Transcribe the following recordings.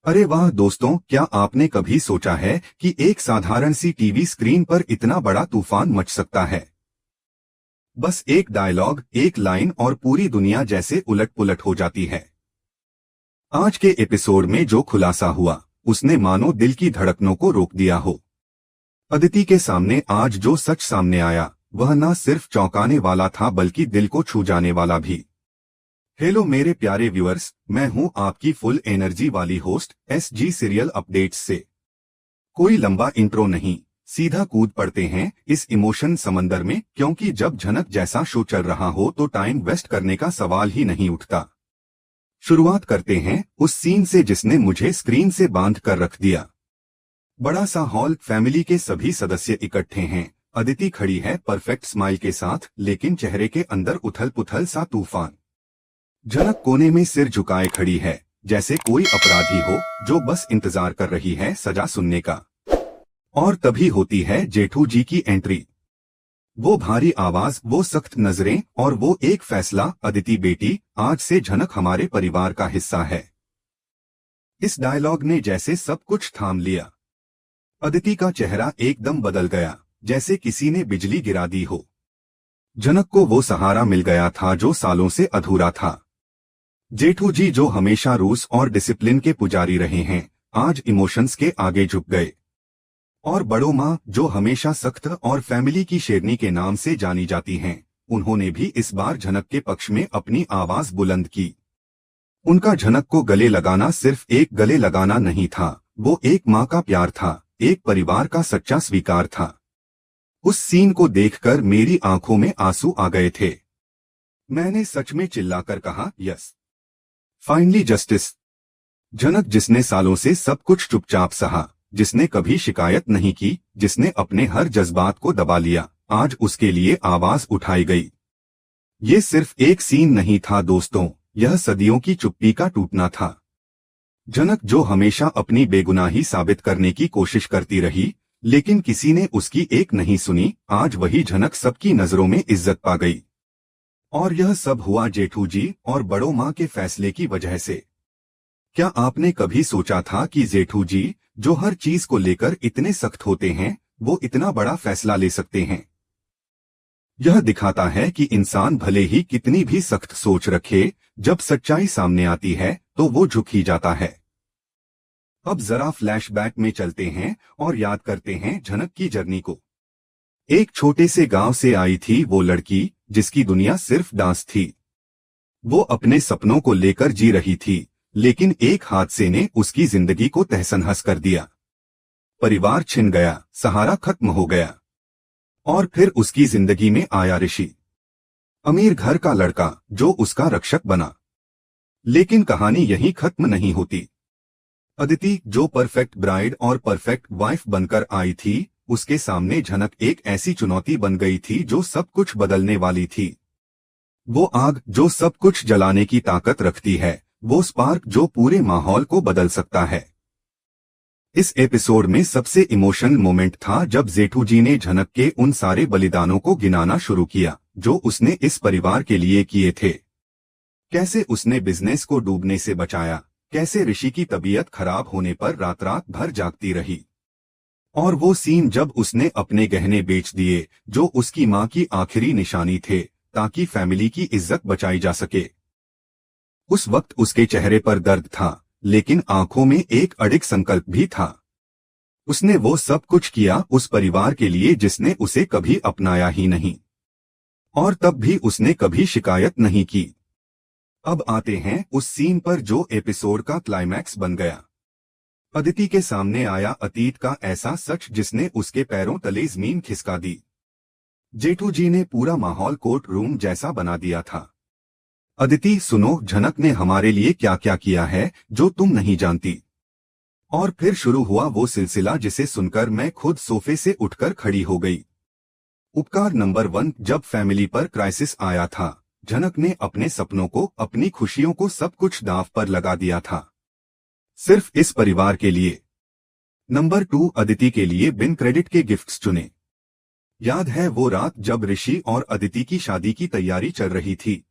अरे वाह दोस्तों, क्या आपने कभी सोचा है कि एक साधारण सी टीवी स्क्रीन पर इतना बड़ा तूफान मच सकता है। बस एक डायलॉग, एक लाइन और पूरी दुनिया जैसे उलट पुलट हो जाती है। आज के एपिसोड में जो खुलासा हुआ उसने मानो दिल की धड़कनों को रोक दिया हो। अदिति के सामने आज जो सच सामने आया वह न सिर्फ चौंकाने वाला था बल्कि दिल को छू जाने वाला भी। हेलो मेरे प्यारे व्यूअर्स, मैं हूं आपकी फुल एनर्जी वाली होस्ट SG सीरियल अपडेट्स से। कोई लंबा इंट्रो नहीं, सीधा कूद पड़ते हैं इस इमोशन समंदर में, क्योंकि जब झनक जैसा शो चल रहा हो तो टाइम वेस्ट करने का सवाल ही नहीं उठता। शुरुआत करते हैं उस सीन से जिसने मुझे स्क्रीन से बांध कर रख दिया। बड़ा सा हॉल, फैमिली के सभी सदस्य इकट्ठे हैं। अदिति खड़ी है परफेक्ट स्माइल के साथ, लेकिन चेहरे के अंदर उथल पुथल सा तूफान। झनक कोने में सिर झुकाए खड़ी है, जैसे कोई अपराधी हो जो बस इंतजार कर रही है सजा सुनने का। और तभी होती है जेठू जी की एंट्री। वो भारी आवाज, वो सख्त नजरें और वो एक फैसला, अदिति बेटी, आज से झनक हमारे परिवार का हिस्सा है। इस डायलॉग ने जैसे सब कुछ थाम लिया। अदिति का चेहरा एकदम बदल गया, जैसे किसी ने बिजली गिरा दी हो। झनक को वो सहारा मिल गया था जो सालों से अधूरा था। जेठू जी जो हमेशा रूल्स और डिसिप्लिन के पुजारी रहे हैं, आज इमोशंस के आगे झुक गए। और बड़ों माँ जो हमेशा सख्त और फैमिली की शेरनी के नाम से जानी जाती हैं, उन्होंने भी इस बार झनक के पक्ष में अपनी आवाज बुलंद की। उनका झनक को गले लगाना सिर्फ एक गले लगाना नहीं था, वो एक माँ का प्यार था, एक परिवार का सच्चा स्वीकार था। उस सीन को देखकर मेरी आंखों में आंसू आ गए थे। मैंने सच में चिल्लाकर कहा, यस, फाइनली जस्टिस। झनक जिसने सालों से सब कुछ चुपचाप सहा, जिसने कभी शिकायत नहीं की, जिसने अपने हर जज्बात को दबा लिया, आज उसके लिए आवाज उठाई गई। ये सिर्फ एक सीन नहीं था दोस्तों, यह सदियों की चुप्पी का टूटना था। झनक जो हमेशा अपनी बेगुनाही साबित करने की कोशिश करती रही, लेकिन किसी ने उसकी एक नहीं सुनी, आज वही झनक सबकी नजरों में इज्जत पा गई। और यह सब हुआ जेठू जी और बड़ों माँ के फैसले की वजह से। क्या आपने कभी सोचा था कि जेठू जी जो हर चीज को लेकर इतने सख्त होते हैं, वो इतना बड़ा फैसला ले सकते हैं? यह दिखाता है कि इंसान भले ही कितनी भी सख्त सोच रखे, जब सच्चाई सामने आती है तो वो झुक ही जाता है। अब जरा फ्लैशबैक में चलते हैं और याद करते हैं झनक की जर्नी को। एक छोटे से गांव से आई थी वो लड़की, जिसकी दुनिया सिर्फ डांस थी। वो अपने सपनों को लेकर जी रही थी, लेकिन एक हादसे ने उसकी जिंदगी को तहस-नहस कर दिया। परिवार छिन गया, सहारा खत्म हो गया। और फिर उसकी जिंदगी में आया ऋषि, अमीर घर का लड़का जो उसका रक्षक बना। लेकिन कहानी यहीं खत्म नहीं होती। अदिति जो परफेक्ट ब्राइड और परफेक्ट वाइफ बनकर आई थी, उसके सामने झनक एक ऐसी चुनौती बन गई थी जो सब कुछ बदलने वाली थी। वो आग जो सब कुछ जलाने की ताकत रखती है, वो स्पार्क जो पूरे माहौल को बदल सकता है। इस एपिसोड में सबसे इमोशनल मोमेंट था जब जेठू जी ने झनक के उन सारे बलिदानों को गिनाना शुरू किया जो उसने इस परिवार के लिए किए थे। कैसे उसने बिजनेस को डूबने से बचाया, कैसे ऋषि की तबीयत खराब होने पर रात रात भर जागती रही। और वो सीन जब उसने अपने गहने बेच दिए, जो उसकी माँ की आखिरी निशानी थे, ताकि फैमिली की इज्जत बचाई जा सके। उस वक्त उसके चेहरे पर दर्द था, लेकिन आंखों में एक अडिग संकल्प भी था। उसने वो सब कुछ किया उस परिवार के लिए जिसने उसे कभी अपनाया ही नहीं, और तब भी उसने कभी शिकायत नहीं की। अब आते हैं उस सीन पर जो एपिसोड का क्लाइमैक्स बन गया। अदिति के सामने आया अतीत का ऐसा सच जिसने उसके पैरों तले जमीन खिसका दी। जेठू जी ने पूरा माहौल कोर्ट रूम जैसा बना दिया था। अदिति सुनो, झनक ने हमारे लिए क्या क्या किया है जो तुम नहीं जानती। और फिर शुरू हुआ वो सिलसिला जिसे सुनकर मैं खुद सोफे से उठकर खड़ी हो गई। उपकार नंबर 1, जब फैमिली पर क्राइसिस आया था, झनक ने अपने सपनों को, अपनी खुशियों को, सब कुछ दांव पर लगा दिया था, सिर्फ इस परिवार के लिए। नंबर 2, अदिति के लिए बिन क्रेडिट के गिफ्ट्स चुने। याद है वो रात जब ऋषि और अदिति की शादी की तैयारी चल रही थी।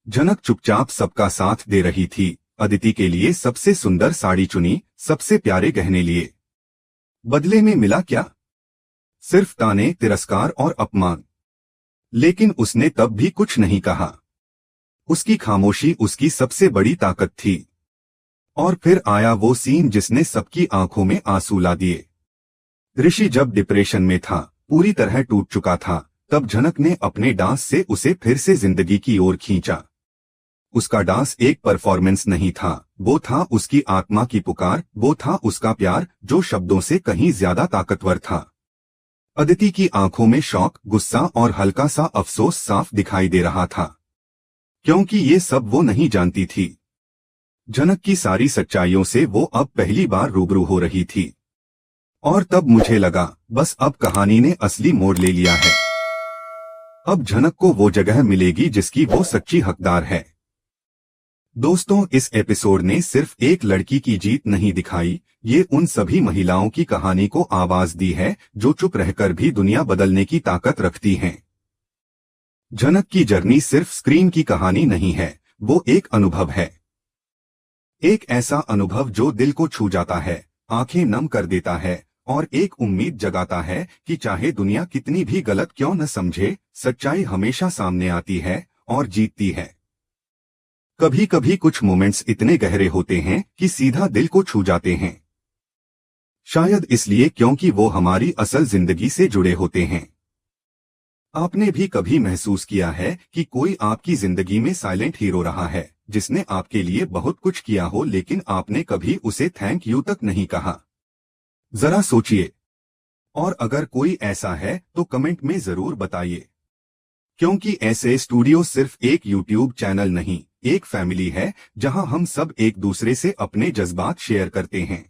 झनक चुपचाप सबका साथ दे रही थी, अदिति के लिए सबसे सुंदर साड़ी चुनी, सबसे प्यारे गहने लिए। बदले में मिला क्या? सिर्फ ताने, तिरस्कार और अपमान। लेकिन उसने तब भी कुछ नहीं कहा। उसकी खामोशी उसकी सबसे बड़ी ताकत थी। और फिर आया वो सीन जिसने सबकी आंखों में आंसू ला दिए। ऋषि जब डिप्रेशन में था, पूरी तरह टूट चुका था, तब झनक ने अपने डांस से उसे फिर से जिंदगी की ओर खींचा। उसका डांस एक परफॉर्मेंस नहीं था, वो था उसकी आत्मा की पुकार, वो था उसका प्यार जो शब्दों से कहीं ज्यादा ताकतवर था। अदिति की आंखों में शौक, गुस्सा और हल्का सा अफसोस साफ दिखाई दे रहा था, क्योंकि ये सब वो नहीं जानती थी। झनक की सारी सच्चाइयों से वो अब पहली बार रूबरू हो रही थी। और तब मुझे लगा, बस अब कहानी ने असली मोड़ ले लिया है। अब झनक को वो जगह मिलेगी जिसकी वो सच्ची हकदार है। दोस्तों, इस एपिसोड ने सिर्फ एक लड़की की जीत नहीं दिखाई, ये उन सभी महिलाओं की कहानी को आवाज दी है जो चुप रहकर भी दुनिया बदलने की ताकत रखती हैं। झनक की जर्नी सिर्फ स्क्रीन की कहानी नहीं है, वो एक अनुभव है। एक ऐसा अनुभव जो दिल को छू जाता है, आंखें नम कर देता है और एक उम्मीद जगाता है कि चाहे दुनिया कितनी भी गलत क्यों न समझे, सच्चाई हमेशा सामने आती है और जीतती है। कभी कभी कुछ मोमेंट्स इतने गहरे होते हैं कि सीधा दिल को छू जाते हैं। शायद इसलिए क्योंकि वो हमारी असल जिंदगी से जुड़े होते हैं। आपने भी कभी महसूस किया है कि कोई आपकी जिंदगी में साइलेंट हीरो रहा है, जिसने आपके लिए बहुत कुछ किया हो लेकिन आपने कभी उसे थैंक यू तक नहीं कहा? जरा सोचिए। और अगर कोई ऐसा है तो कमेंट में जरूर बताइए, क्योंकि ऐसे स्टूडियो सिर्फ एक यूट्यूब चैनल नहीं, एक फैमिली है जहां हम सब एक दूसरे से अपने जज्बात शेयर करते हैं।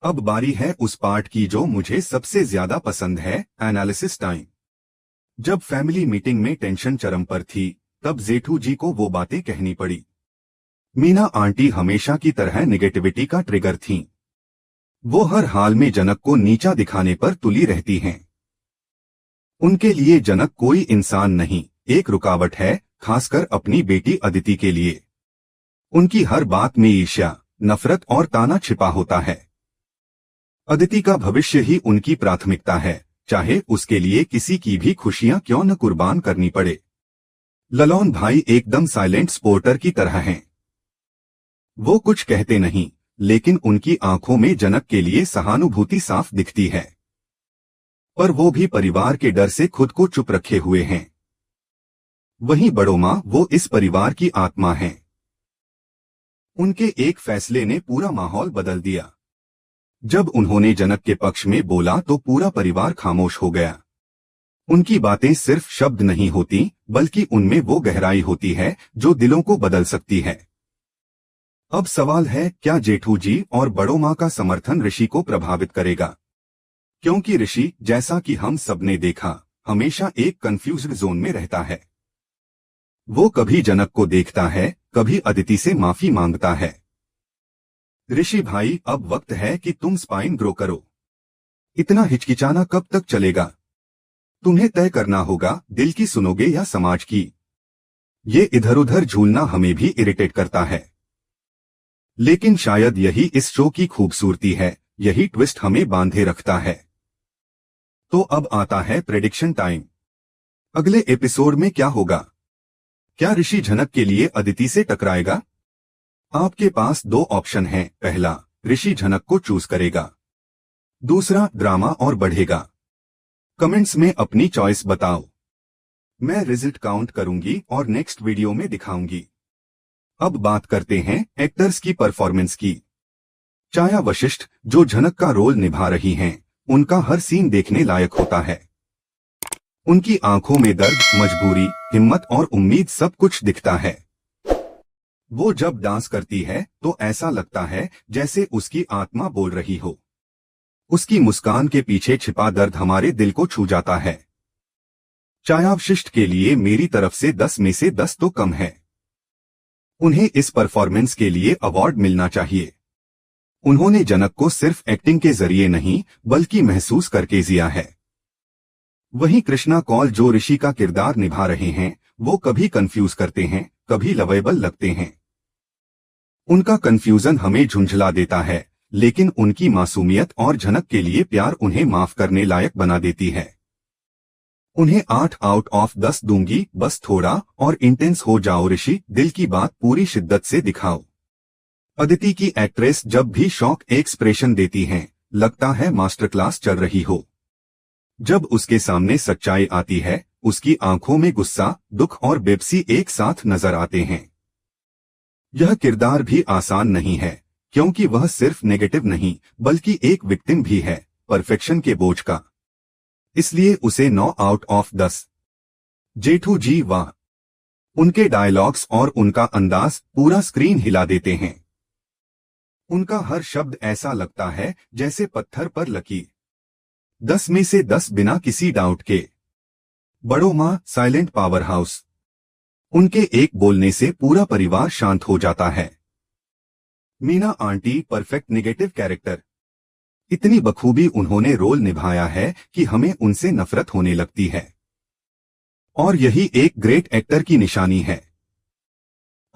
अब बारी है उस पार्ट की जो मुझे सबसे ज्यादा पसंद है, एनालिसिस टाइम। जब फैमिली मीटिंग में टेंशन चरम पर थी, तब जेठू जी को वो बातें कहनी पड़ी। मीना आंटी हमेशा की तरह निगेटिविटी का ट्रिगर थीं। वो हर हाल में जनक को नीचा दिखाने पर तुली रहती हैं। उनके लिए जनक कोई इंसान नहीं, एक रुकावट है, खासकर अपनी बेटी अदिति के लिए। उनकी हर बात में ईर्ष्या, नफरत और ताना छिपा होता है। अदिति का भविष्य ही उनकी प्राथमिकता है, चाहे उसके लिए किसी की भी खुशियां क्यों न कुर्बान करनी पड़े। ललौन भाई एकदम साइलेंट सपोर्टर की तरह हैं। वो कुछ कहते नहीं, लेकिन उनकी आंखों में जनक के लिए सहानुभूति साफ दिखती है। पर वो भी परिवार के डर से खुद को चुप रखे हुए हैं। वहीं बड़ो माँ, वो इस परिवार की आत्मा हैं। उनके एक फैसले ने पूरा माहौल बदल दिया। जब उन्होंने जनक के पक्ष में बोला तो पूरा परिवार खामोश हो गया। उनकी बातें सिर्फ शब्द नहीं होती, बल्कि उनमें वो गहराई होती है जो दिलों को बदल सकती है। अब सवाल है, क्या जेठू जी और बड़ो माँ का समर्थन ऋषि को प्रभावित करेगा? क्योंकि ऋषि, जैसा कि हम सबने देखा, हमेशा एक कंफ्यूज्ड जोन में रहता है। वो कभी जनक को देखता है, कभी अदिति से माफी मांगता है। ऋषि भाई, अब वक्त है कि तुम स्पाइन ग्रो करो। इतना हिचकिचाना कब तक चलेगा? तुम्हें तय करना होगा, दिल की सुनोगे या समाज की। ये इधर उधर झूलना हमें भी इरिटेट करता है, लेकिन शायद यही इस शो की खूबसूरती है, यही ट्विस्ट हमें बांधे रखता है। तो अब आता है प्रेडिक्शन टाइम। अगले एपिसोड में क्या होगा? क्या ऋषि झनक के लिए अदिति से टकराएगा? आपके पास दो ऑप्शन हैं। पहला, ऋषि झनक को चूज करेगा। दूसरा, ड्रामा और बढ़ेगा। कमेंट्स में अपनी चॉइस बताओ। मैं रिजल्ट काउंट करूंगी और नेक्स्ट वीडियो में दिखाऊंगी। अब बात करते हैं एक्टर्स की परफॉर्मेंस की। छाया वशिष्ठ, जो झनक का रोल निभा रही हैं, उनका हर सीन देखने लायक होता है। उनकी आंखों में दर्द, मजबूरी, हिम्मत और उम्मीद सब कुछ दिखता है। वो जब डांस करती है तो ऐसा लगता है जैसे उसकी आत्मा बोल रही हो। उसकी मुस्कान के पीछे छिपा दर्द हमारे दिल को छू जाता है। छाया वशिष्ठ के लिए मेरी तरफ से 10 में से 10 तो कम है। उन्हें इस परफॉर्मेंस के लिए अवार्ड मिलना चाहिए। उन्होंने जनक को सिर्फ एक्टिंग के जरिए नहीं, बल्कि महसूस करके जिया है। वहीं कृष्णा कौल, जो ऋषि का किरदार निभा रहे हैं, वो कभी कंफ्यूज करते हैं, कभी लवेबल लगते हैं। उनका कंफ्यूजन हमें झुंझला देता है, लेकिन उनकी मासूमियत और झनक के लिए प्यार उन्हें माफ करने लायक बना देती है। उन्हें 8 आउट ऑफ 10 दूंगी, बस थोड़ा और इंटेंस हो जाओ ऋषि, दिल की बात पूरी शिद्दत से दिखाओ। अदिति की एक्ट्रेस जब भी शॉक एक्सप्रेशन देती हैं, लगता है मास्टर क्लास चल रही हो। जब उसके सामने सच्चाई आती है, उसकी आंखों में गुस्सा, दुख और बेबसी एक साथ नजर आते हैं। यह किरदार भी आसान नहीं है, क्योंकि वह सिर्फ नेगेटिव नहीं बल्कि एक विक्टिम भी है, परफेक्शन के बोझ का। इसलिए उसे 9 आउट ऑफ 10। जेठू जी वाह, उनके डायलॉग्स और उनका अंदाज पूरा स्क्रीन हिला देते हैं। उनका हर शब्द ऐसा लगता है जैसे पत्थर पर लकीर। 10 में से 10 बिना किसी डाउट के। बड़ो माँ साइलेंट पावर हाउस, उनके एक बोलने से पूरा परिवार शांत हो जाता है। Meena aunty perfect negative character, इतनी बखूबी उन्होंने रोल निभाया है कि हमें उनसे नफरत होने लगती है, और यही एक ग्रेट एक्टर की निशानी है।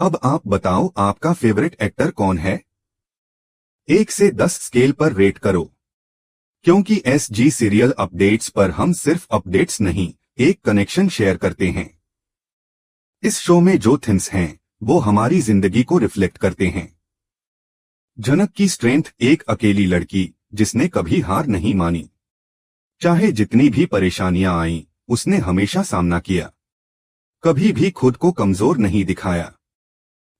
अब आप बताओ आपका फेवरेट एक्टर कौन है? 1 से 10 स्केल पर रेट करो, क्योंकि SG सीरियल अपडेट्स पर हम सिर्फ अपडेट्स नहीं, एक कनेक्शन शेयर करते हैं। इस शो में जो थीम्स हैं, वो हमारी जिंदगी को रिफ्लेक्ट करते हैं। झनक की स्ट्रेंथ, एक अकेली लड़की जिसने कभी हार नहीं मानी। चाहे जितनी भी परेशानियां आईं, उसने हमेशा सामना किया, कभी भी खुद को कमजोर नहीं दिखाया।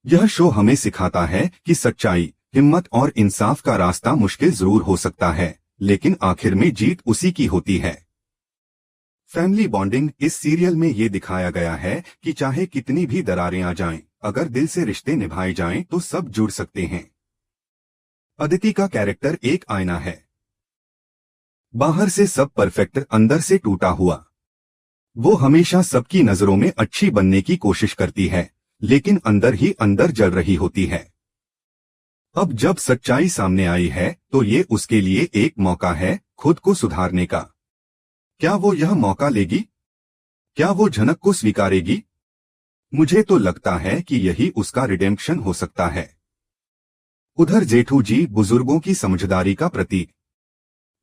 यह शो हमें सिखाता है कि सच्चाई, हिम्मत और इंसाफ का रास्ता मुश्किल जरूर हो सकता है, लेकिन आखिर में जीत उसी की होती है। फैमिली बॉन्डिंग, इस सीरियल में ये दिखाया गया है कि चाहे कितनी भी दरारें आ जाएं, अगर दिल से रिश्ते निभाए जाएं तो सब जुड़ सकते हैं। अदिति का कैरेक्टर एक आईना है, बाहर से सब परफेक्ट, अंदर से टूटा हुआ। वो हमेशा सबकी नजरों में अच्छी बनने की कोशिश करती है, लेकिन अंदर ही अंदर जल रही होती है। अब जब सच्चाई सामने आई है तो ये उसके लिए एक मौका है खुद को सुधारने का। क्या वो यह मौका लेगी? क्या वो झनक को स्वीकारेगी? मुझे तो लगता है कि यही उसका रिडेम्पशन हो सकता है। उधर जेठू जी बुजुर्गों की समझदारी का प्रतीक।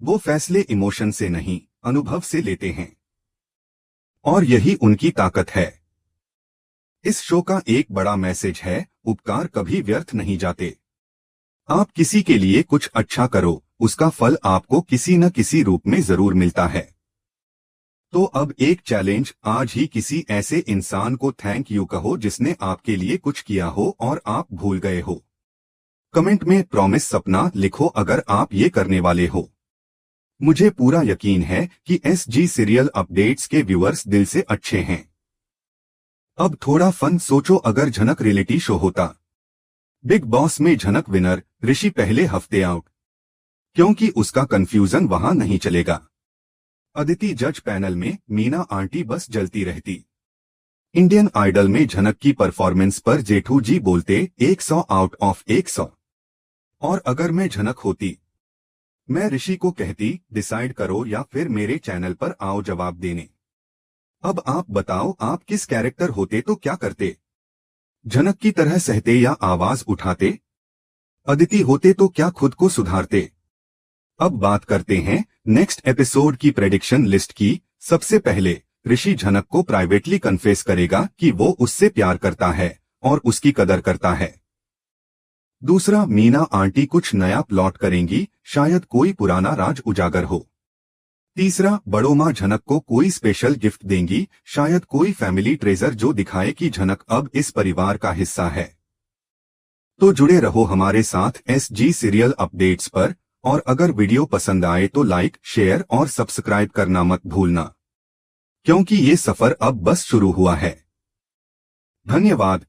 वो फैसले इमोशन से नहीं, अनुभव से लेते हैं, और यही उनकी ताकत है। इस शो का एक बड़ा मैसेज है, उपकार कभी व्यर्थ नहीं जाते। आप किसी के लिए कुछ अच्छा करो, उसका फल आपको किसी न किसी रूप में जरूर मिलता है। तो अब एक चैलेंज, आज ही किसी ऐसे इंसान को थैंक यू कहो जिसने आपके लिए कुछ किया हो और आप भूल गए हो। कमेंट में प्रॉमिस सपना लिखो अगर आप ये करने वाले हो। मुझे पूरा यकीन है कि SG सीरियल अपडेट्स के व्यूअर्स दिल से अच्छे हैं। अब थोड़ा फन सोचो, अगर झनक रियलिटी शो होता। बिग बॉस में झनक विनर, ऋषि पहले हफ्ते आउट, क्योंकि उसका कंफ्यूजन वहां नहीं चलेगा। अदिति जज पैनल में, मीना आंटी बस जलती रहती। इंडियन आइडल में झनक की परफॉर्मेंस पर जेठू जी बोलते 100 आउट ऑफ 100। और अगर मैं झनक होती, मैं ऋषि को कहती डिसाइड करो या फिर मेरे चैनल पर आओ जवाब देने। अब आप बताओ आप किस कैरेक्टर होते तो क्या करते? झनक की तरह सहते या आवाज उठाते? अदिति होते तो क्या खुद को सुधारते? अब बात करते हैं नेक्स्ट एपिसोड की प्रेडिक्शन लिस्ट की। सबसे पहले ऋषि झनक को प्राइवेटली कन्फेस करेगा कि वो उससे प्यार करता है और उसकी कदर करता है। दूसरा, मीना आंटी कुछ नया प्लॉट करेंगी, शायद कोई पुराना राज उजागर हो। तीसरा, बड़ो माँ झनक को कोई स्पेशल गिफ्ट देंगी, शायद कोई फैमिली ट्रेजर जो दिखाए कि झनक अब इस परिवार का हिस्सा है। तो जुड़े रहो हमारे साथ SG सीरियल अपडेट्स पर, और अगर वीडियो पसंद आए तो लाइक, शेयर और सब्सक्राइब करना मत भूलना, क्योंकि ये सफर अब बस शुरू हुआ है। धन्यवाद।